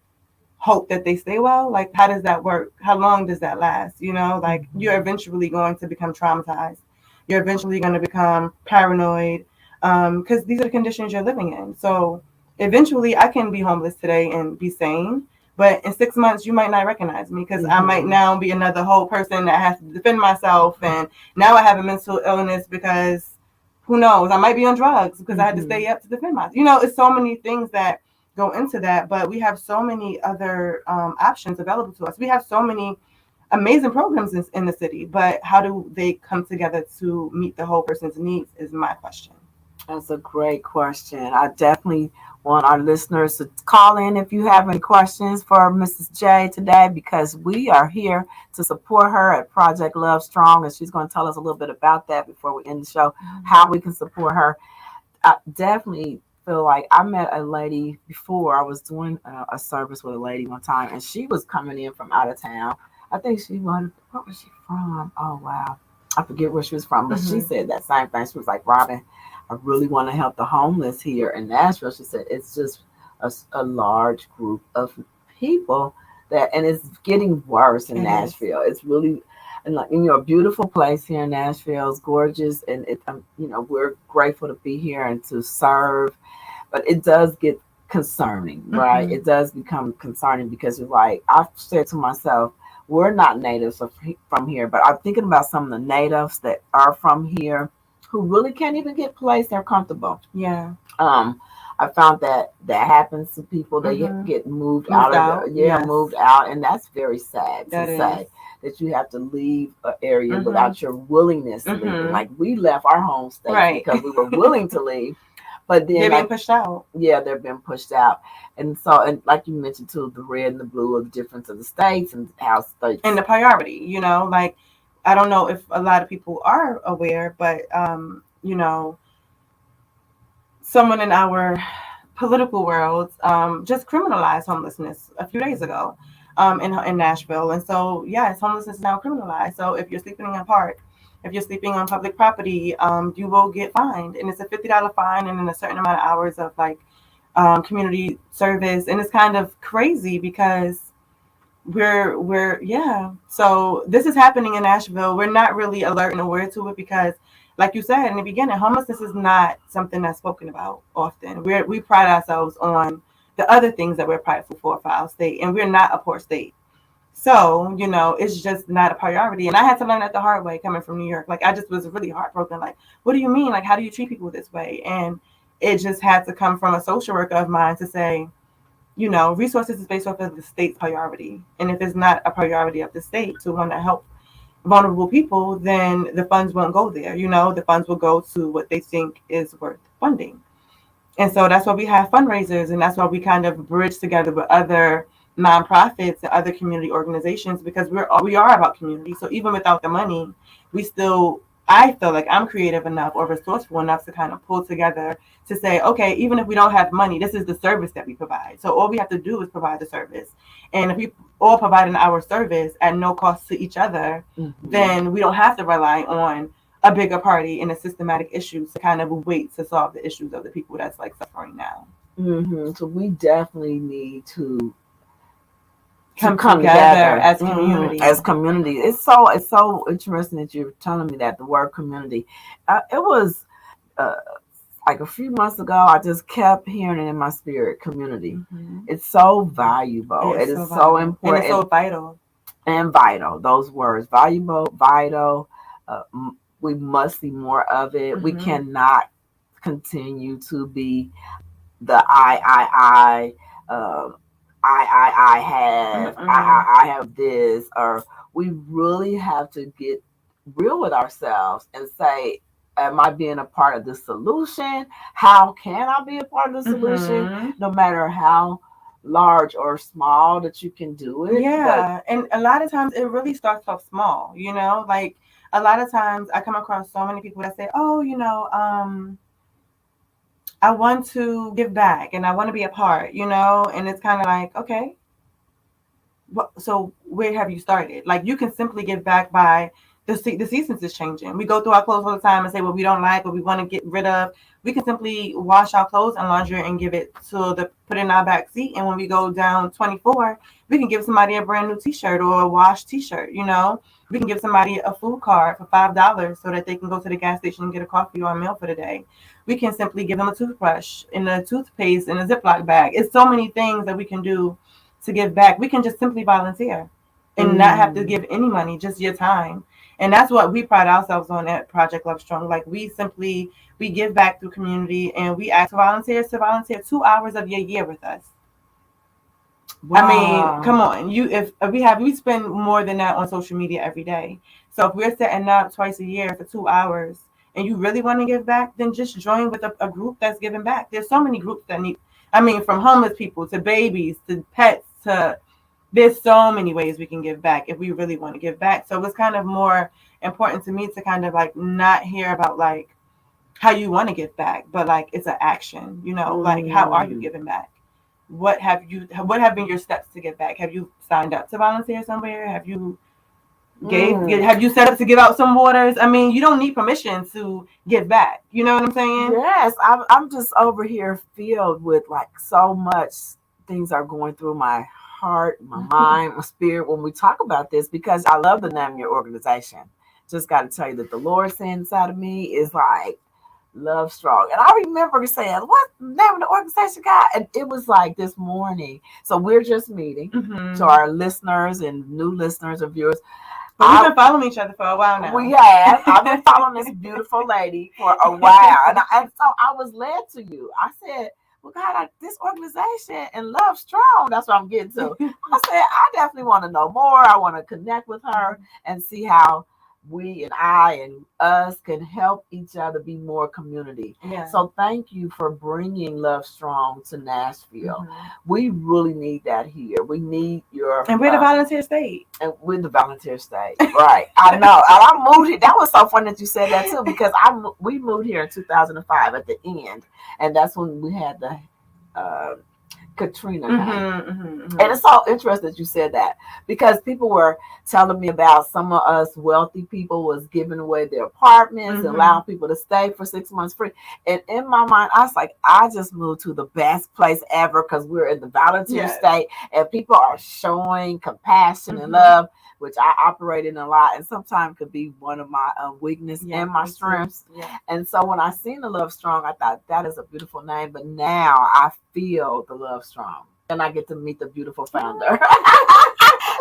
hope that they stay well. Like, how does that work? How long does that last? You know, like you're eventually going to become traumatized. You're eventually going to become paranoid because these are the conditions you're living in. So eventually I can be homeless today and be sane. But in 6 months, you might not recognize me because I might now be another whole person that has to defend myself. And now I have a mental illness because who knows? I might be on drugs because I had to stay up to defend myself. You know, it's so many things that go into that. But we have so many other options available to us. We have so many amazing programs in the city. But how do they come together to meet the whole person's needs is my question. That's a great question. I definitely want our listeners to call in if you have any questions for Mrs. J today, because we are here to support her at Project Love Strong, and she's going to tell us a little bit about that before we end the show, how we can support her. I definitely feel like I met a lady before. I was doing a service with a lady one time, and she was coming in from out of town. I think what was she from? Oh, wow. I forget where she was from, but she said that same thing. She was like, Robin, I really want to help the homeless here in Nashville. She said it's just a large group of people and it's getting worse in Nashville. It's really, and like, a beautiful place here in Nashville. It's gorgeous, and we're grateful to be here and to serve. But it does get concerning, right? It does become concerning because it's like I've said to myself, we're not natives from here, but I'm thinking about some of the natives that are from here who really can't even get placed. They're comfortable. Yeah. I found that happens to people. They get moved out. Moved out, and that's very sad to say that you have to leave an area without your willingness to leave. Like, we left our home state because we were willing to leave. But then they're being pushed out. Yeah, they're being pushed out. And so, and like you mentioned too, the red and the blue of the difference of the states and how states. And the priority, like, I don't know if a lot of people are aware, but, someone in our political world just criminalized homelessness a few days ago in Nashville. And so, yes, homelessness is now criminalized. So if you're sleeping in a park, if you're sleeping on public property, you will get fined. And it's a $50 fine and then a certain amount of hours of like community service. And it's kind of crazy because so this is happening in Nashville. We're not really alert and aware to it because, like you said in the beginning, homelessness is not something that's spoken about often. We pride ourselves on the other things that we're prideful for our state, and we're not a poor state. So, it's just not a priority. And I had to learn that the hard way coming from New York. Like, I just was really heartbroken. Like, what do you mean? Like, how do you treat people this way? And it just had to come from a social worker of mine to say, resources is based off of the state's priority. And if it's not a priority of the state to want to help vulnerable people, then the funds won't go there. The funds will go to what they think is worth funding. And so that's why we have fundraisers, and that's why we kind of bridge together with other nonprofits and other community organizations, because we are about community. So even without the money, I feel like I'm creative enough or resourceful enough to kind of pull together to say, okay, even if we don't have money, this is the service that we provide. So all we have to do is provide the service. And if we all provide an hour service at no cost to each other, then we don't have to rely on a bigger party and a systematic issue to kind of wait to solve the issues of the people that's like suffering now. So we definitely need to come together as community. As community. It's so interesting that you're telling me that, the word community. It was like a few months ago, I just kept hearing it in my spirit, community. It's so valuable. It is so important. And it's so vital. And vital. Those words, valuable, vital. We must see more of it. We cannot continue to be the I have this, or we really have to get real with ourselves and say, am I being a part of the solution? How can I be a part of the solution? No matter how large or small that you can do it. Yeah. And a lot of times it really starts off small, like a lot of times I come across so many people that say, oh, I want to give back and I want to be a part, and it's kind of like, okay, so where have you started? Like, you can simply give back by the seasons is changing. We go through our clothes all the time and say what we don't like, what we want to get rid of. We can simply wash our clothes and laundry and give it put it in our back seat. And when we go down 24, we can give somebody a brand new t-shirt or a washed t-shirt, We can give somebody a food card for $5 so that they can go to the gas station and get a coffee or a meal for the day. We can simply give them a toothbrush and a toothpaste in a Ziploc bag. It's so many things that we can do to give back. We can just simply volunteer and not have to give any money, just your time. And that's what we pride ourselves on at Project Love Strong. Like, we give back through community, and we ask volunteers to volunteer 2 hours of your year with us. Wow. I mean, come on. We spend more than that on social media every day. So if we're setting up twice a year for 2 hours and you really want to give back, then just join with a group that's giving back. There's so many groups that need, from homeless people to babies to pets to, there's so many ways we can give back if we really want to give back. So it's kind of more important to me to kind of like not hear about like how you want to give back, but like it's an action, like how are you giving back? What have been your steps to give back? Have you signed up to volunteer somewhere? Have you have you set up to give out some waters? You don't need permission to give back. You know what I'm saying? Yes, I'm just over here filled with like so much things are going through my heart, my mind, my spirit when we talk about this, because I love the name of your organization. Just got to tell you that the Lord saying inside of me is like Love Strong. And I remember saying, what's the name of the organization, God? And it was like this morning. So we're just meeting to our listeners and new listeners and viewers. But we've been following each other for a while now. We have. I've been following this beautiful lady for a while. And so I was led to you. I said, well, God, this organization and Love Strong, that's what I'm getting to. I said, I definitely want to know more. I want to connect with her and see how we and I and us can help each other be more community. Yeah. So thank you for bringing Love Strong to Nashville. We really need that here. We need your... And we're the volunteer state. And we're the volunteer state. Right. I know. And I moved here. That was so funny that you said that too, because we moved here in 2005 at the end. And that's when we had the Katrina. And it's so interesting that you said that, because people were telling me about some of us wealthy people was giving away their apartments and allowing people to stay for 6 months free. And in my mind, I was like, I just moved to the best place ever, because we're in the volunteer state and people are showing compassion and love, which I operate in a lot, and sometimes could be one of my weakness and my strengths. And so when I seen the Love Strong, I thought that is a beautiful name. But now I feel the Love Strong, and I get to meet the beautiful founder.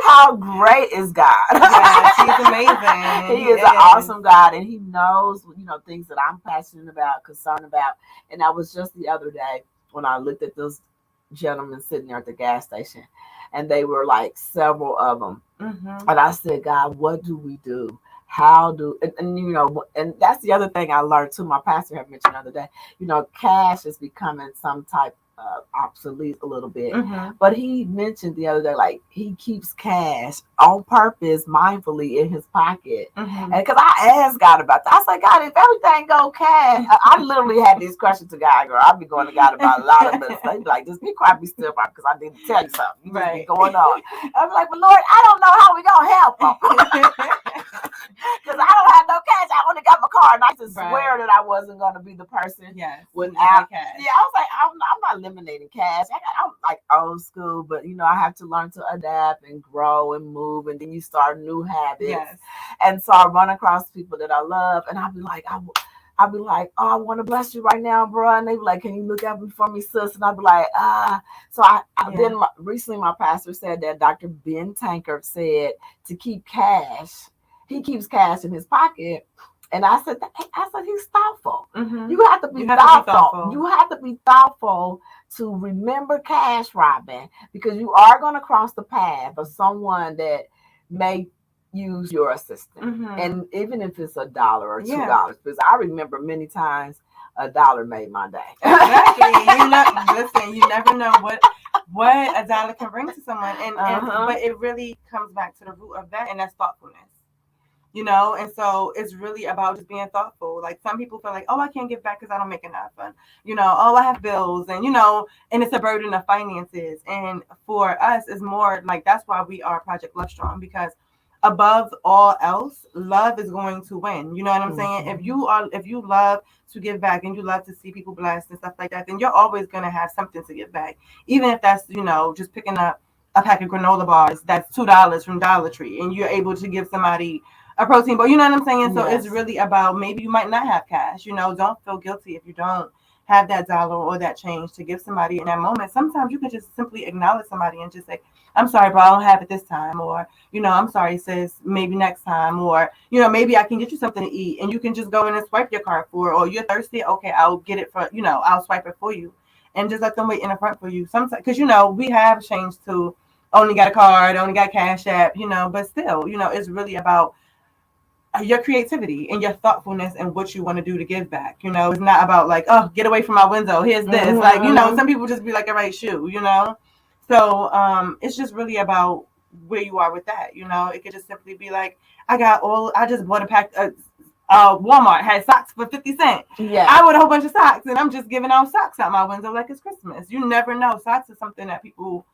How great is God? Yes, he's amazing. He is an awesome God, and he knows, things that I'm passionate about, concerned about. And that was just the other day when I looked at those gentlemen sitting there at the gas station, and they were like several of them. And I said, God, what do we do? How do, and that's the other thing I learned too. My pastor had mentioned the other day, cash is becoming some type of obsolete a little bit. But he mentioned the other day, like, he keeps cash on purpose, mindfully in his pocket. And because I asked God about that, I said, God, if everything go cash, I literally had these questions to God, girl. I'd be going to God about a lot of this. He'd be like, just be quiet, be still, because I need to tell you something. You just be going on. I'd be like, but Lord, I don't know how we gonna help them. Because I don't have no cash. I only got my car, and I just swear that I wasn't going to be the person without cash. Yeah, I was like, I'm not eliminating cash. I'm like old school, but I have to learn to adapt and grow and move, and then you start new habits. And so I run across people that I love, and I'll be like, oh, I want to bless you right now, bro. And they be like, can you look out for me, sis? And I'll be like, So then recently my pastor said that Dr. Ben Tankard said to keep cash. He keeps cash in his pocket. And I said, he's thoughtful. You have to be thoughtful. You have to be thoughtful to remember cash, Robin, because you are going to cross the path of someone that may use your assistance. And even if it's $1 or $2, because I remember many times $1 made my day. Exactly. Listen, you never know what $1 can bring to someone. And but it really comes back to the root of that, and that's thoughtfulness. you know. And so it's really about just being thoughtful. Like some people feel like, oh, I can't give back because I don't make enough, and you know, oh, I have bills, and you know, and it's a burden of finances. And for us, it's more like that's why we are Project Love Strong, because above all else, love is going to win. You know what I'm saying? If you love to give back and you love to see people blessed and stuff like that, then you're always going to have something to give back, even if that's, you know, just picking up a pack of granola bars that's $2 from Dollar Tree and you're able to give somebody a protein bar. You know what I'm saying? So it's really about, maybe you might not have cash, you know, don't feel guilty if you don't have that dollar or that change to give somebody in that moment. Sometimes you can just simply acknowledge somebody and just say, I'm sorry, bro, I don't have it this time. Or, you know, I'm sorry, sis, maybe next time. Or, you know, maybe I can get you something to eat and you can just go in and swipe your card for it. Or you're thirsty. Okay, I'll get it for, you know, I'll swipe it for you. And just let them wait in the front for you. Sometimes, because, you know, we have changed to only got a card, only got Cash App, you know, but still, you know, it's really about your creativity and your thoughtfulness and what you want to do to give back. You know, it's not about like, oh, get away from my window, here's this. Like, you know, some people just be like, all right, shoe, you know. So it's just really about where you are with that. You know, it could just simply be like, I just bought a pack of Walmart had socks for 50 cents. Yeah, I bought a whole bunch of socks and I'm just giving out socks out my window like it's Christmas. You never know. Socks is something that people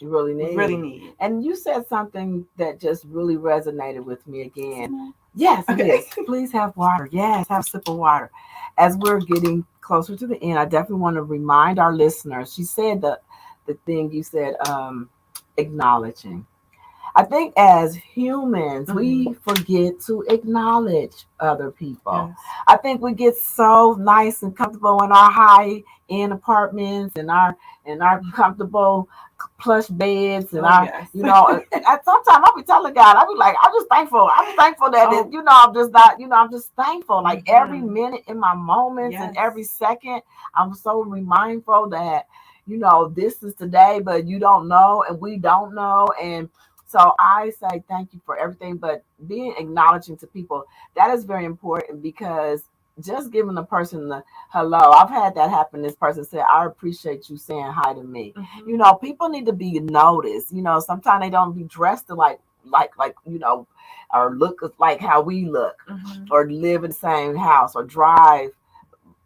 really need. And you said something that just really resonated with me again. Yes, okay. Yes. Please have water. Yes, have a sip of water. As we're getting closer to the end, I definitely want to remind our listeners. She said the thing you said, acknowledging. I think as humans, we forget to acknowledge other people. Yes. I think we get so nice and comfortable in our high-end apartments and our comfortable plush beds and you know, and sometimes I'll be telling God, I'll be like, I'm just thankful that you know, I'm just not, you know, I'm just thankful. Like every minute in my moments and every second, I'm so mindful that, you know, this is today, but you don't know and we don't know. And so I say thank you for everything, but being acknowledging to people, that is very important, because just giving a person the hello, I've had that happen. This person said, I appreciate you saying hi to me. You know, people need to be noticed. You know, sometimes they don't be dressed like, you know, or look like how we look, or live in the same house, or drive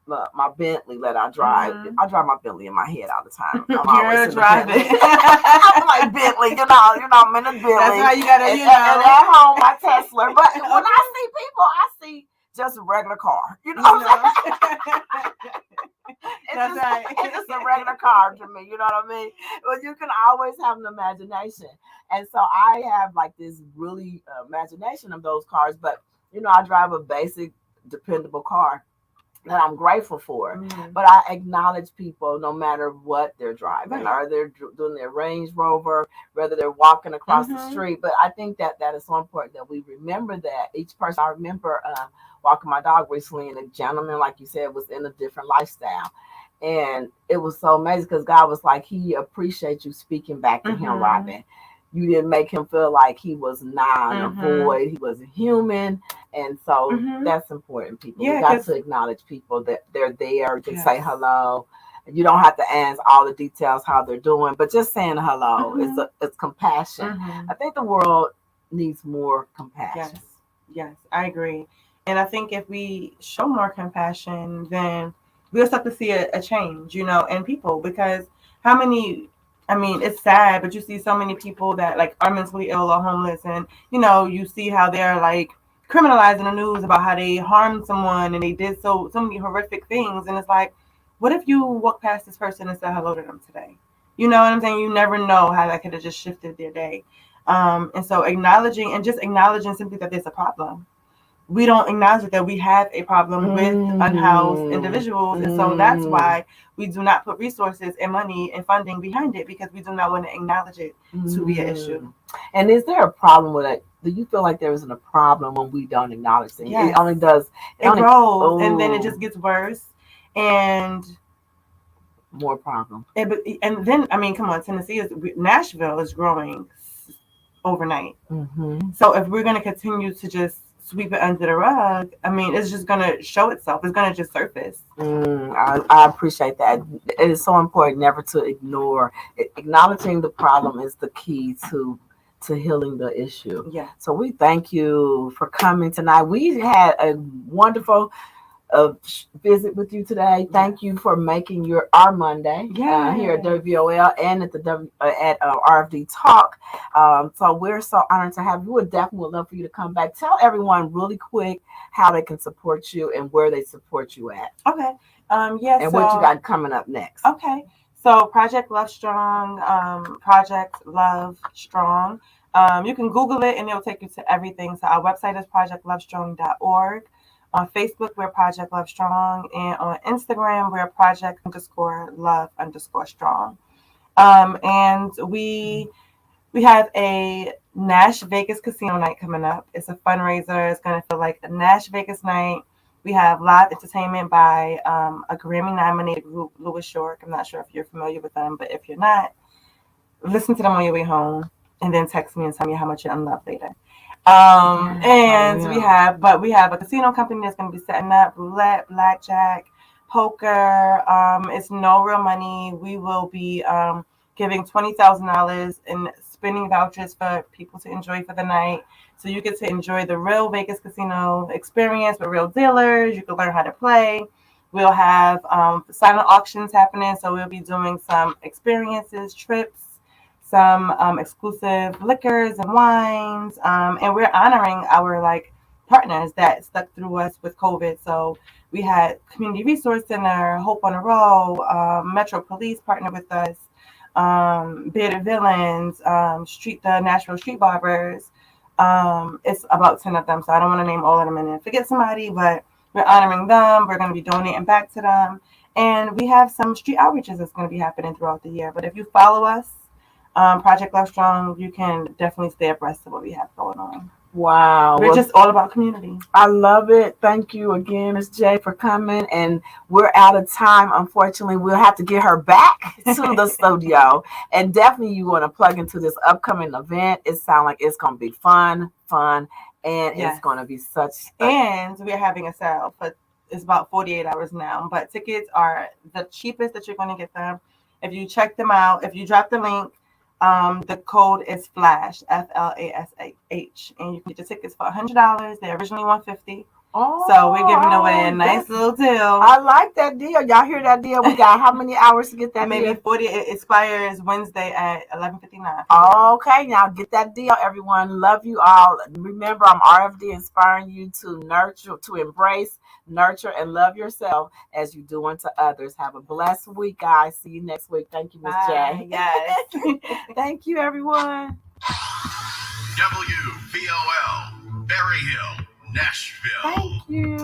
my Bentley that I drive. I drive my Bentley in my head all the time. I'm always driving. I'm like Bentley, you know, I'm in a Bentley. That's how you gotta, you know. And at home, my Tesla. But when I see people, I see just a regular car. You know what I'm saying? It's just a regular car to me. You know what I mean? But you can always have an imagination. And so I have like this really imagination of those cars. But, you know, I drive a basic, dependable car that I'm grateful for. But I acknowledge people no matter what they're driving, or they're doing their Range Rover, whether they're walking across the street. But I think that is so important that we remember that each person. I remember walking my dog recently, and a gentleman, like you said, was in a different lifestyle. And it was so amazing because God was like, he appreciates you speaking back to him, Robin. You didn't make him feel like he was non or void. He was a human. And so that's important, people. You got to acknowledge people that they're there. You can say hello. You don't have to ask all the details how they're doing, but just saying hello it's compassion. I think the world needs more compassion. Yes, I agree. And I think if we show more compassion, then we'll start to see a change, you know, in people. Because it's sad, but you see so many people that like are mentally ill or homeless, and you know, you see how they're like criminalized in the news about how they harmed someone and they did so many horrific things. And it's like, what if you walk past this person and said hello to them today? You know what I'm saying? You never know how that could have just shifted their day. And so acknowledging simply that there's a problem. We don't acknowledge that we have a problem with unhoused individuals. And so that's why we do not put resources and money and funding behind it, because we do not want to acknowledge it to be an issue. And is there a problem with it? Do you feel like there isn't a problem when we don't acknowledge things? Yes. It only does. It grows, and then it just gets worse. And more problems. And then, come on, Nashville is growing overnight. So if we're going to continue to just sweep it under the rug, it's just going to show itself. It's going to just surface. I appreciate that. It is so important never to ignore. Acknowledging the problem is the key to to healing the issue. Yeah. So we thank you for coming tonight. We had a wonderful visit with you today. Thank you for making our Monday here at WVOL and at the at RFD Talk. So we're so honored to have you. We would love for you to come back. Tell everyone really quick how they can support you and where they support you at. Okay. And what you got coming up next. Okay. So Project Love Strong, Project Love Strong. You can Google it and it'll take you to everything. So our website is projectlovestrong.org. On Facebook, we're Project Love Strong. And on Instagram, we're Project_Love_Strong. And we have a Nash Vegas casino night coming up. It's a fundraiser. It's going to feel like a Nash Vegas night. We have live entertainment by a Grammy-nominated group, Louis York. I'm not sure if you're familiar with them, but if you're not, listen to them on your way home and then text me and tell me how much you're in love later. We have a casino company that's going to be setting up roulette, blackjack, poker. It's no real money. We will be giving $20,000 in spending vouchers for people to enjoy for the night. So you get to enjoy the real Vegas casino experience with real dealers. You can learn how to play. We'll have silent auctions happening. So we'll be doing some experiences, trips, some exclusive liquors and wines. And we're honoring our partners that stuck through us with COVID. So we had Community Resource Center, Hope on the Road, Metro Police partnered with us, Bearded Villains, the Nashville Street Barbers. It's about 10 of them, so I don't want to name all of them and then forget somebody, but we're honoring them. We're going to be donating back to them. And we have some street outreaches that's going to be happening throughout the year. But if you follow us, Project Love Strong, you can definitely stay abreast of what we have going on. Wow. We're just all about community. I love it. Thank you again, Ms. J, for coming. And we're out of time. Unfortunately, we'll have to get her back to the studio. And definitely you want to plug into this upcoming event. It sounds like it's going to be fun. And it's going to be such... And we're having a sale, but it's about 48 hours now. But tickets are the cheapest that you're going to get them. If you check them out, if you drop the link, the code is FLASH, FLASH, and you can get your tickets for $100. They're originally $150. Oh, so we're giving away a nice little deal. I like that deal. Y'all hear that deal? We got how many hours to get that Maybe deal? 40. It expires Wednesday at 11:59. Okay, now get that deal, everyone. Love you all. Remember, I'm RFD, inspiring you to embrace, nurture, and love yourself as you do unto others. Have a blessed week, guys. See you next week. Thank you, Ms. J. Yes. Thank you, everyone. WVOL, Berry Hill, Nashville. Thank you.